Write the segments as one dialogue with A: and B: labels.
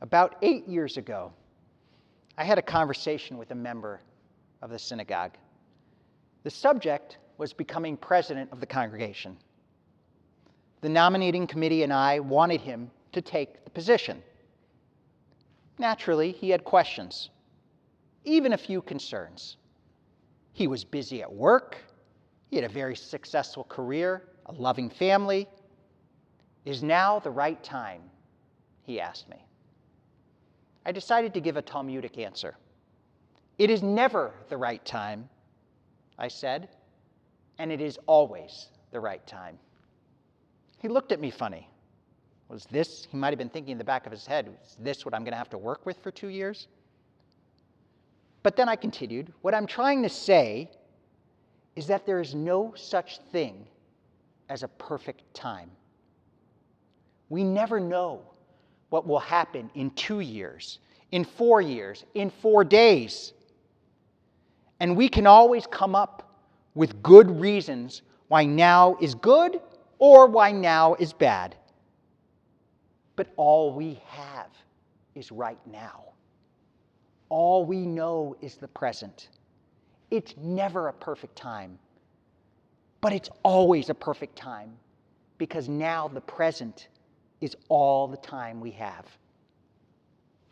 A: About 8 years ago, I had a conversation with a member of the synagogue. The subject was becoming president of the congregation. The nominating committee and I wanted him to take the position. Naturally, he had questions, even a few concerns. He was busy at work. He had a very successful career, a loving family. Is now the right time? He asked me. I decided to give a Talmudic answer. It is never the right time, I said, and it is always the right time. He looked at me funny. Was this, he might have been thinking in the back of his head, is this what I'm going to have to work with for 2 years? But then I continued, what I'm trying to say is that there is no such thing as a perfect time. We never know what will happen in 2 years, in 4 years, in 4 days. And we can always come up with good reasons why now is good or why now is bad. But all we have is right now. All we know is the present. It's never a perfect time, but it's always a perfect time because now the present is all the time we have.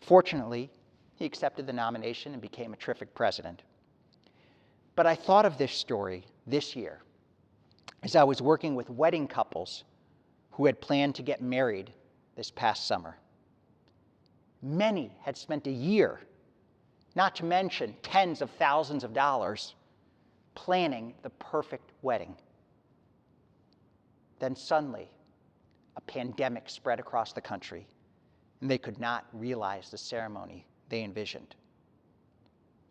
A: Fortunately, he accepted the nomination and became a terrific president. But I thought of this story this year as I was working with wedding couples who had planned to get married this past summer. Many had spent a year, not to mention tens of thousands of dollars, planning the perfect wedding. Then suddenly, a pandemic spread across the country, and they could not realize the ceremony they envisioned.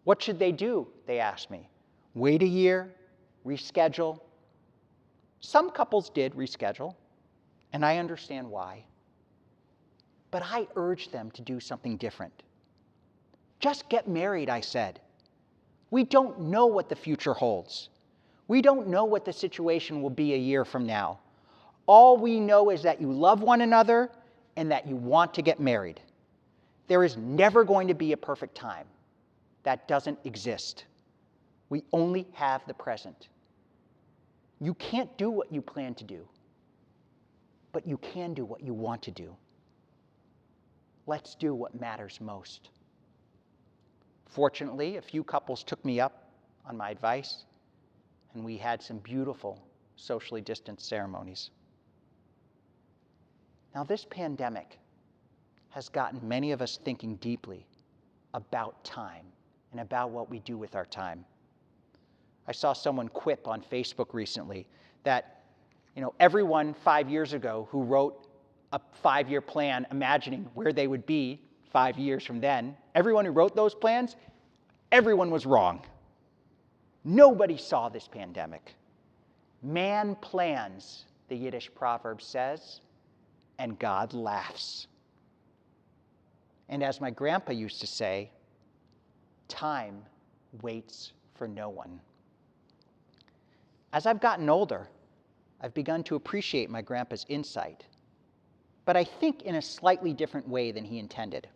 A: What should they do? They asked me. Wait a year? Reschedule? Some couples did reschedule, and I understand why. But I urged them to do something different. Just get married, I said. We don't know what the future holds. We don't know what the situation will be a year from now. All we know is that you love one another and that you want to get married. There is never going to be a perfect time. That doesn't exist. We only have the present. You can't do what you plan to do, but you can do what you want to do. Let's do what matters most. Fortunately, a few couples took me up on my advice, and we had some beautiful socially distanced ceremonies. Now, this pandemic has gotten many of us thinking deeply about time and about what we do with our time. I saw someone quip on Facebook recently that, everyone 5 years ago who wrote a 5-year plan imagining where they would be 5 years from then, everyone who wrote those plans, everyone was wrong. Nobody saw this pandemic. Man plans, the Yiddish proverb says, and God laughs. And as my grandpa used to say, time waits for no one. As I've gotten older, I've begun to appreciate my grandpa's insight, but I think in a slightly different way than he intended.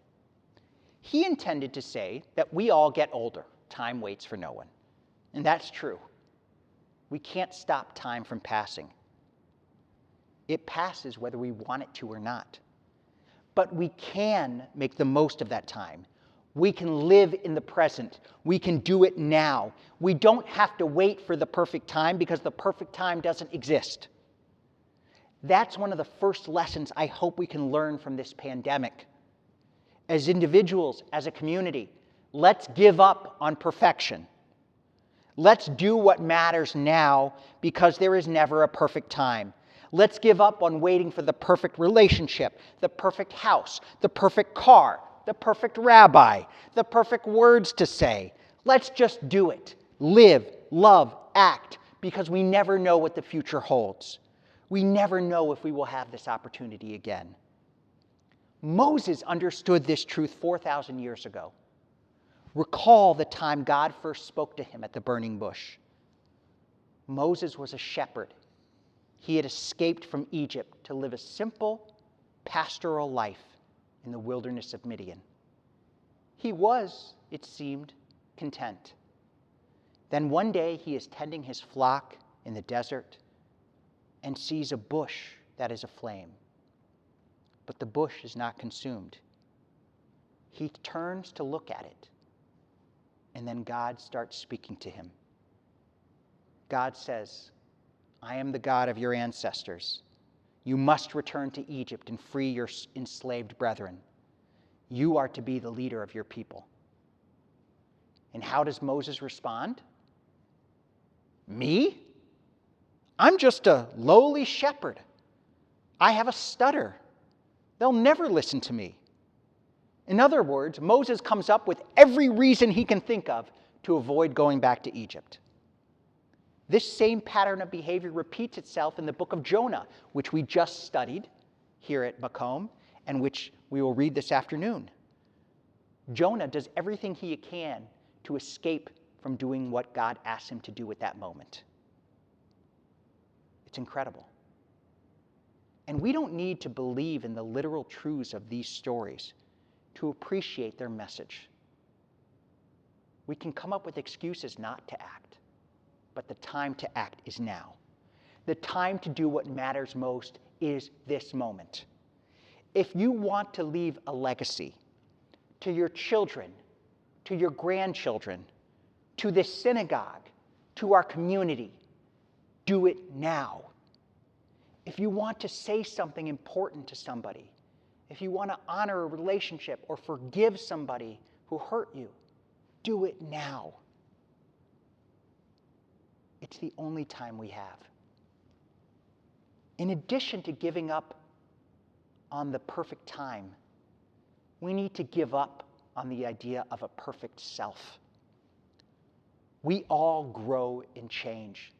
A: He intended to say that we all get older. Time waits for no one. And that's true. We can't stop time from passing. It passes whether we want it to or not. But we can make the most of that time. We can live in the present. We can do it now. We don't have to wait for the perfect time because the perfect time doesn't exist. That's one of the first lessons I hope we can learn from this pandemic. As individuals, as a community, let's give up on perfection. Let's do what matters now because there is never a perfect time. Let's give up on waiting for the perfect relationship, the perfect house, the perfect car, the perfect rabbi, the perfect words to say. Let's just do it. Live, love, act, because we never know what the future holds. We never know if we will have this opportunity again. Moses understood this truth 4,000 years ago. Recall the time God first spoke to him at the burning bush. Moses was a shepherd. He had escaped from Egypt to live a simple, pastoral life in the wilderness of Midian. He was, it seemed, content. Then one day he is tending his flock in the desert and sees a bush that is aflame. But the bush is not consumed. He turns to look at it, and then God starts speaking to him. God says, I am the God of your ancestors. You must return to Egypt and free your enslaved brethren. You are to be the leader of your people. And how does Moses respond? Me? I'm just a lowly shepherd. I have a stutter. They'll never listen to me. In other words, Moses comes up with every reason he can think of to avoid going back to Egypt. This same pattern of behavior repeats itself in the book of Jonah, which we just studied here at Makom, and which we will read this afternoon. Jonah does everything he can to escape from doing what God asks him to do at that moment. It's incredible. And we don't need to believe in the literal truths of these stories to appreciate their message. We can come up with excuses not to act, but the time to act is now. The time to do what matters most is this moment. If you want to leave a legacy to your children, to your grandchildren, to this synagogue, to our community, do it now. If you want to say something important to somebody, if you want to honor a relationship or forgive somebody who hurt you, do it now. It's the only time we have. In addition to giving up on the perfect time, we need to give up on the idea of a perfect self. We all grow and change.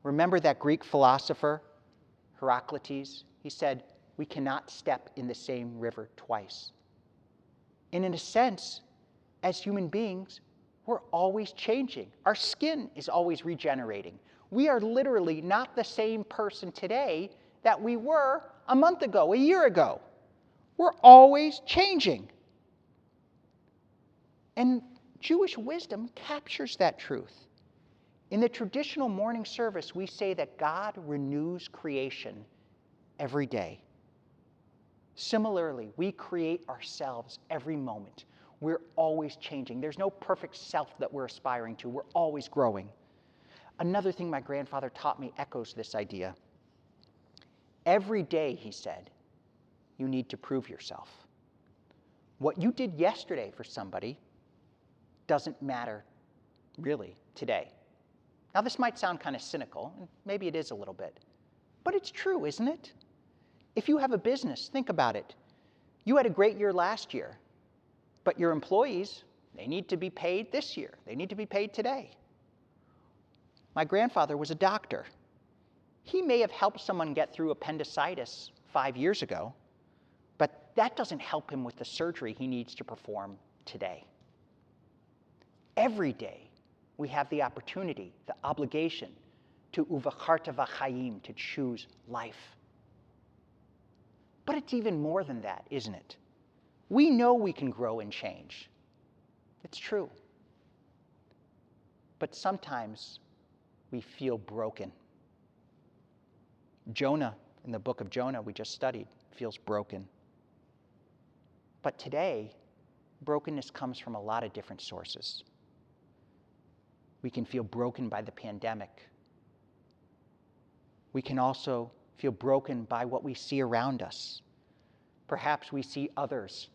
A: Remember that Greek philosopher, Heraclitus? He said, we cannot step in the same river twice. And in a sense, as human beings, we're always changing. Our skin is always regenerating. We are literally not the same person today that we were a month ago, a year ago. We're always changing. And Jewish wisdom captures that truth. In the traditional morning service, we say that God renews creation every day. Similarly, we create ourselves every moment. We're always changing. There's no perfect self that we're aspiring to. We're always growing. Another thing my grandfather taught me echoes this idea. Every day, he said, you need to prove yourself. What you did yesterday for somebody doesn't matter really today. Now, this might sound kind of cynical, and maybe it is a little bit, but it's true, isn't it? If you have a business, think about it. You had a great year last year, but your employees, they need to be paid this year. They need to be paid today. My grandfather was a doctor. He may have helped someone get through appendicitis 5 years ago, but that doesn't help him with the surgery he needs to perform today. Every day, we have the opportunity, the obligation to uvacharta v'chaim, to choose life. But it's even more than that, isn't it? We know we can grow and change. It's true. But sometimes we feel broken. Jonah, in the book of Jonah we just studied, feels broken. But today, brokenness comes from a lot of different sources. We can feel broken by the pandemic. We can also feel broken by what we see around us. Perhaps we see others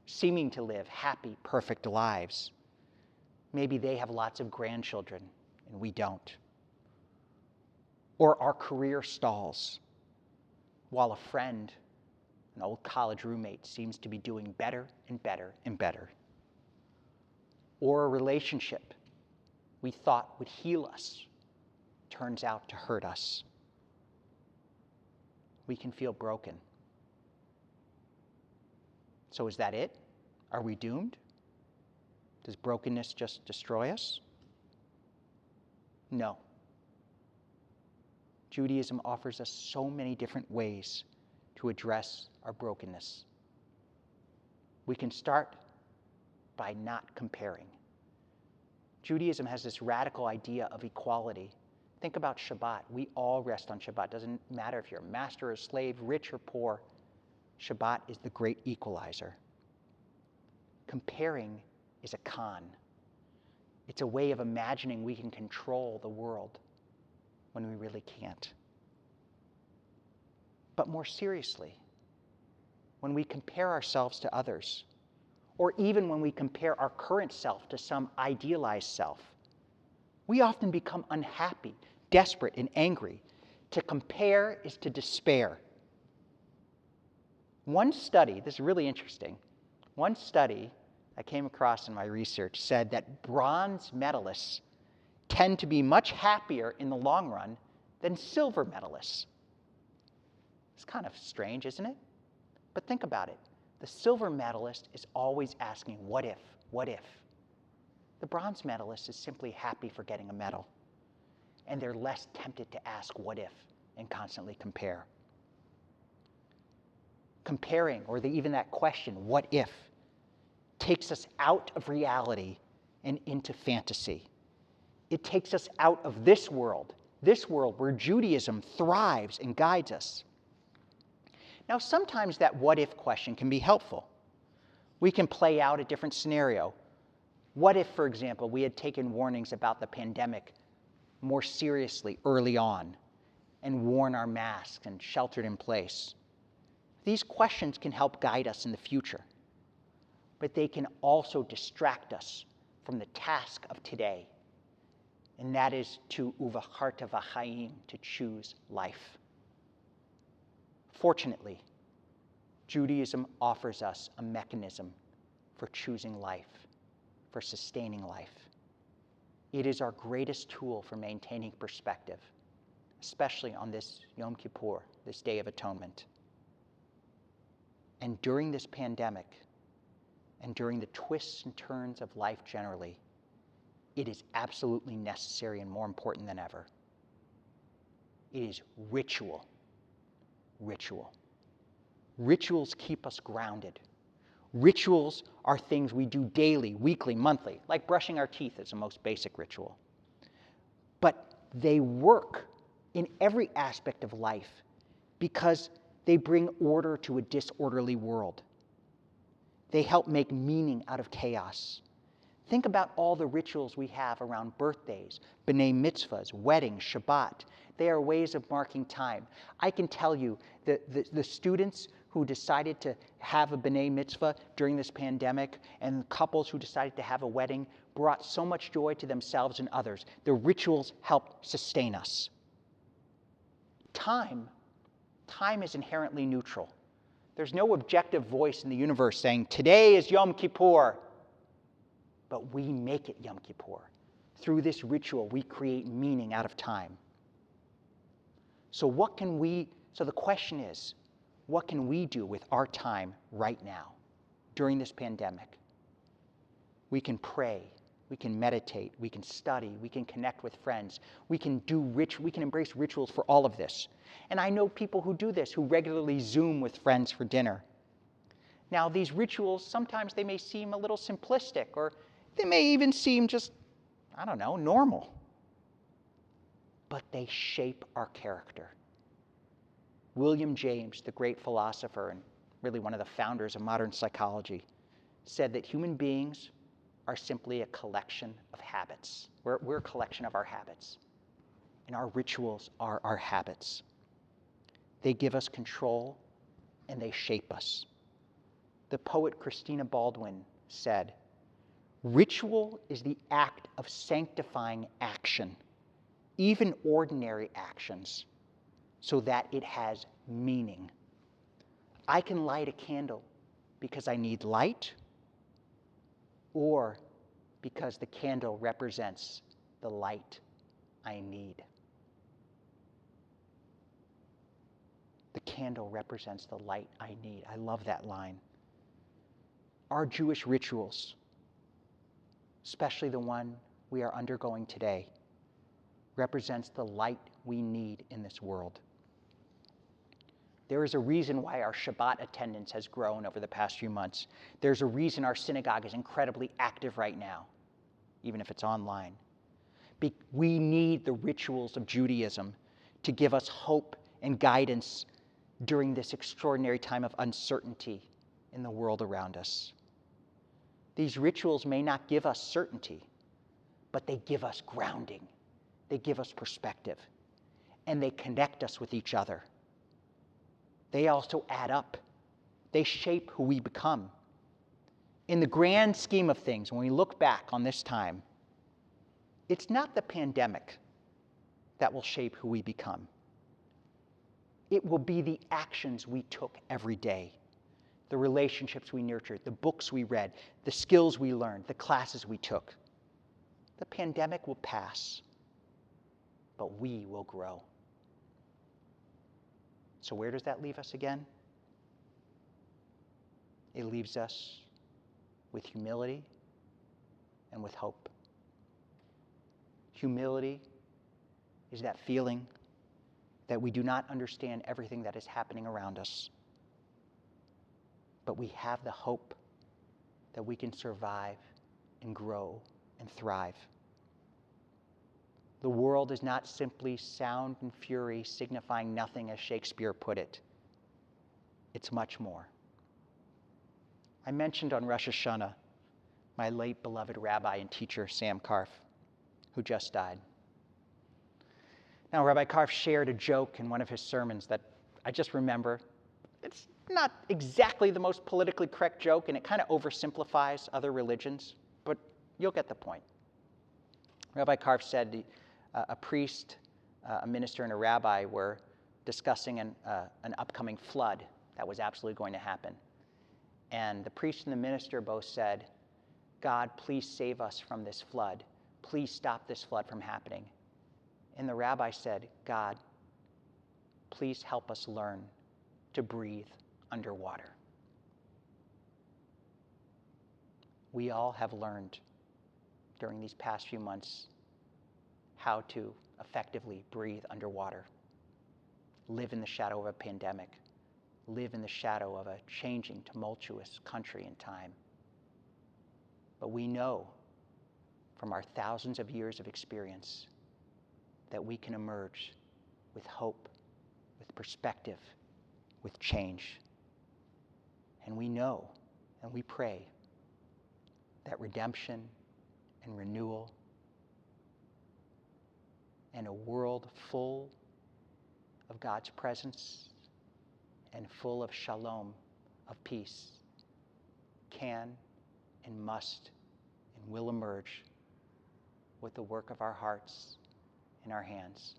A: seeming to live happy, perfect lives. Maybe they have lots of grandchildren and we don't. Or our career stalls while a friend, an old college roommate, seems to be doing better and better and better. Or a relationship we thought would heal us turns out to hurt us. We can feel broken. So is that it? Are we doomed? Does brokenness just destroy us? No. Judaism offers us so many different ways to address our brokenness. We can start by not comparing. Judaism has this radical idea of equality. Think about Shabbat. We all rest on Shabbat. Doesn't matter if you're a master or a slave, rich or poor. Shabbat is the great equalizer. Comparing is a con. It's a way of imagining we can control the world when we really can't. But more seriously, when we compare ourselves to others, or even when we compare our current self to some idealized self, we often become unhappy, desperate, and angry. To compare is to despair. One study, this is really interesting, one study I came across in my research said that bronze medalists tend to be much happier in the long run than silver medalists. It's kind of strange, isn't it? But think about it. The silver medalist is always asking, what if, what if? The bronze medalist is simply happy for getting a medal, and they're less tempted to ask what if and constantly compare. Comparing, or even that question, what if, takes us out of reality and into fantasy. It takes us out of this world where Judaism thrives and guides us. Now, sometimes that what if question can be helpful. We can play out a different scenario. What if, for example, we had taken warnings about the pandemic more seriously early on and worn our masks and sheltered in place? These questions can help guide us in the future, but they can also distract us from the task of today, and that is to uvacharta v'chaim, to choose life. Fortunately, Judaism offers us a mechanism for choosing life, for sustaining life. It is our greatest tool for maintaining perspective, especially on this Yom Kippur, this Day of Atonement. And during this pandemic, and during the twists and turns of life generally, it is absolutely necessary and more important than ever. It is ritual. Ritual. Rituals keep us grounded. Rituals are things we do daily, weekly, monthly, like brushing our teeth is the most basic ritual. But they work in every aspect of life because they bring order to a disorderly world. They help make meaning out of chaos. Think about all the rituals we have around birthdays, b'nai mitzvahs, weddings, Shabbat. They are ways of marking time. I can tell you that the students who decided to have a b'nai mitzvah during this pandemic and couples who decided to have a wedding brought so much joy to themselves and others. The rituals help sustain us. Time is inherently neutral. There's no objective voice in the universe saying, today is Yom Kippur. But we make it Yom Kippur. Through this ritual, we create meaning out of time. So the question is, what can we do with our time right now, during this pandemic? We can pray, we can meditate, we can study, we can connect with friends, we can embrace rituals for all of this. And I know people who do this, who regularly Zoom with friends for dinner. Now, these rituals, sometimes they may seem a little simplistic, or they may even seem just, normal. But they shape our character. William James, the great philosopher and really one of the founders of modern psychology, said that human beings are simply a collection of habits. We're a collection of our habits. And our rituals are our habits. They give us control and they shape us. The poet Christina Baldwin said, ritual is the act of sanctifying action, even ordinary actions, so that it has meaning. I can light a candle because I need light, or because the candle represents the light I need. The candle represents the light I need. I love that line. Our Jewish rituals, especially the one we are undergoing today, represents the light we need in this world. There is a reason why our Shabbat attendance has grown over the past few months. There's a reason our synagogue is incredibly active right now, even if it's online. We need the rituals of Judaism to give us hope and guidance during this extraordinary time of uncertainty in the world around us. These rituals may not give us certainty, but they give us grounding. They give us perspective, and they connect us with each other. They also add up. They shape who we become. In the grand scheme of things, when we look back on this time, it's not the pandemic that will shape who we become. It will be the actions we took every day, the relationships we nurtured, the books we read, the skills we learned, the classes we took. The pandemic will pass, but we will grow. So where does that leave us again? It leaves us with humility and with hope. Humility is that feeling that we do not understand everything that is happening around us, but we have the hope that we can survive and grow and thrive. The world is not simply sound and fury signifying nothing, as Shakespeare put it. It's much more. I mentioned on Rosh Hashanah my late beloved rabbi and teacher, Sam Karf, who just died. Now, Rabbi Karf shared a joke in one of his sermons that I just remember. It's not exactly the most politically correct joke, and it kind of oversimplifies other religions, but you'll get the point. Rabbi Karf said a priest, a minister, and a rabbi were discussing an upcoming flood that was absolutely going to happen. And the priest and the minister both said, "God, please save us from this flood. Please stop this flood from happening." And the rabbi said, "God, please help us learn to breathe underwater." We all have learned during these past few months how to effectively breathe underwater, live in the shadow of a pandemic, live in the shadow of a changing, tumultuous country and time. But we know from our thousands of years of experience that we can emerge with hope, with perspective, with change. And we know and we pray that redemption and renewal and a world full of God's presence and full of shalom, of peace, can and must and will emerge with the work of our hearts and our hands.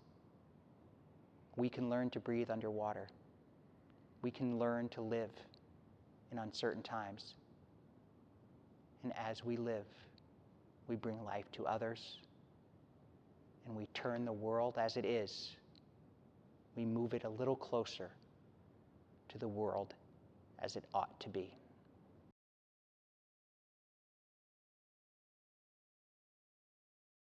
A: We can learn to breathe underwater. We can learn to live in uncertain times. And as we live, we bring life to others, and we turn the world as it is. We move it a little closer to the world as it ought to be.